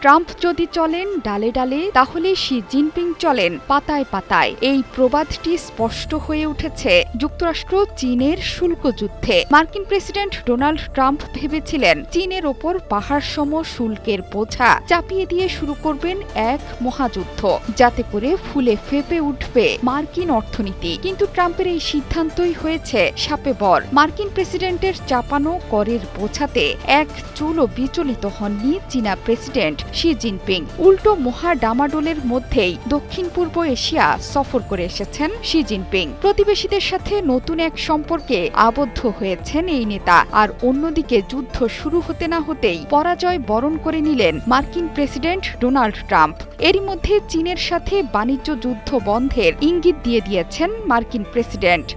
Trump যদি চলেন ডালে ডালে তাহলে শি জিনপিং চলেন পাতায় পাতায়। এই প্রবাদটি স্পষ্ট হয়ে উঠেছে যুক্তরাষ্ট্র চীনের শুল্ক যুদ্ধে। মার্কিন প্রেসিডেন্ট ডোনাল্ড ট্রাম্প ভেবেছিলেন চীনের ওপর পাহাড়সম শুল্কের বোঝা চাপিয়ে দিয়ে শুরু করবেন এক মহাযুদ্ধ, যাতে করে ফুলে ফেঁপে উঠবে মার্কিন অর্থনীতি। কিন্তু ট্রাম্পের এই সিদ্ধান্তই হয়েছে শাপে বর। মার্কিন প্রেসিডেন্টের চাপানো করের বোঝাতে এক চুলও বিচলিত হননি চীনা প্রেসিডেন্ট শি জিনপিং। উল্টো মহা ডামাডোলের মধ্যেই দক্ষিণ পূর্ব এশিয়া সফর করে এসেছেন শি জিনপিং। প্রতিবেশীদের সাথে নতুন এক সম্পর্কে আবদ্ধ হয়েছেন এই নেতা। আর অন্যদিকে যুদ্ধ শুরু হতে না হতেই পরাজয় বরণ করে নিলেন মার্কিন প্রেসিডেন্ট ডোনাল্ড ট্রাম্প। এরই মধ্যে চীনের সাথে বাণিজ্য যুদ্ধ বন্ধের ইঙ্গিত দিয়ে দিয়েছেন মার্কিন প্রেসিডেন্ট।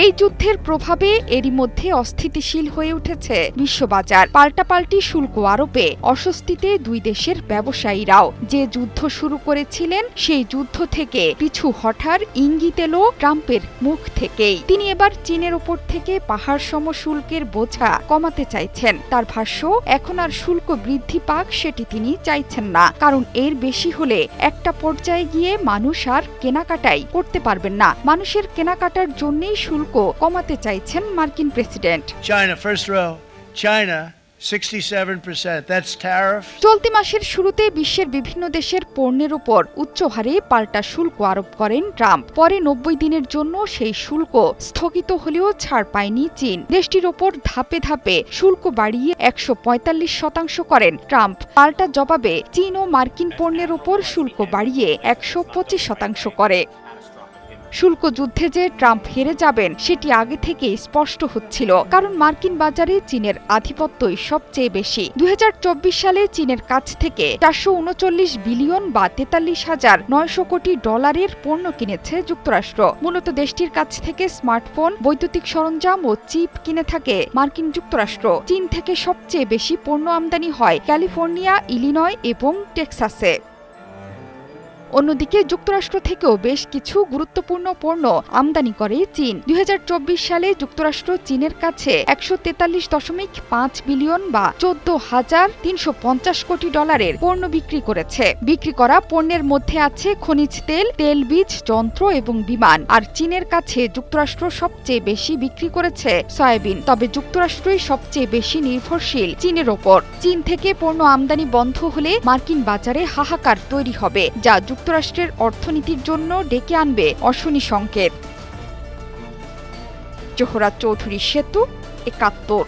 এই যুদ্ধের প্রভাবে এরই মধ্যে অস্থিতিশীল হয়ে উঠেছে বিশ্ববাজার। পাল্টাপাল্টি শুল্ক আরোপে অস্বস্তিতে দুই দেশের ব্যবসায়ীরাও। যে যুদ্ধ শুরু করেছিলেন সেই যুদ্ধ থেকে পিছু হঠার ইঙ্গিত এলো ট্রাম্পের মুখ থেকেই। তিনি এবার চীনের ওপর থেকে পাহাড়সম শুল্কের বোঝা কমাতে চাইছেন। তার ভাষ্য, এখন আর শুল্ক বৃদ্ধি পাক সেটি তিনি চাইছেন না, কারণ এর বেশি হলে একটা পর্যায়ে গিয়ে মানুষ আর কেনাকাটাই করতে পারবেন না। মানুষের কেনাকাটার জন্যই শুল্ক কমাতে চাইছেন মার্কিন president. China, first row. China, 67%. That's tariff. চলতি মাসের শুরুতে বিশ্বের বিভিন্ন দেশের পণ্যের উপর উচ্চ হারে পাল্টা শুল্ক আরোপ করেন ট্রাম্প। পরে 90 দিনের জন্য সেই শুল্ক স্থগিত হলেও ছাড় পায়নি চীন। দেশটির ওপর ধাপে ধাপে শুল্ক বাড়িয়ে 145% করেন ট্রাম্প। পাল্টা জবাবে চীন ও মার্কিন পণ্যের উপর শুল্ক বাড়িয়ে 125% করে। শুল্ক যুদ্ধে যে ট্রাম্প হেরে যাবেন সেটি আগে থেকেই স্পষ্ট হচ্ছিল, কারণ মার্কিন বাজারে চীনের আধিপত্যই সবচেয়ে বেশি। 2024 সালে চীনের কাছ থেকে 439 বিলিয়ন বা 43,900 কোটি ডলারের পণ্য কিনেছে যুক্তরাষ্ট্র। মূলত দেশটির কাছ থেকে স্মার্টফোন, বৈদ্যুতিক সরঞ্জাম ও চিপ কিনে থাকে মার্কিন যুক্তরাষ্ট্র। চীন থেকে সবচেয়ে বেশি পণ্য আমদানি হয় ক্যালিফোর্নিয়া, ইলিনয় এবং টেক্সাসে। অন্যদিকে যুক্তরাষ্ট্র থেকেও বেশ কিছু গুরুত্বপূর্ণ পণ্য আমদানি করে চীন। 2024 সালে যুক্তরাষ্ট্র চীনের কাছে 143.5 বিলিয়ন বা 14,350 কোটি ডলারের পণ্য বিক্রি করেছে। বিক্রি করা পণ্যের মধ্যে আছে খনিজ তেল, তেলবীজ, যন্ত্র এবং বিমান। আর চীনের কাছে যুক্তরাষ্ট্র সবচেয়ে বেশি বিক্রি করেছে সয়াবিন। তবে যুক্তরাষ্ট্রই সবচেয়ে বেশি নির্ভরশীল চীনের ওপর। চীন থেকে পণ্য আমদানি বন্ধ হলে মার্কিন বাজারে হাহাকার তৈরি হবে, যা যুক্তরাষ্ট্রের অর্থনীতির জন্য ডেকে আনবে অশনি সংকেত। জোহরা চৌধুরী সেতু, ৭১।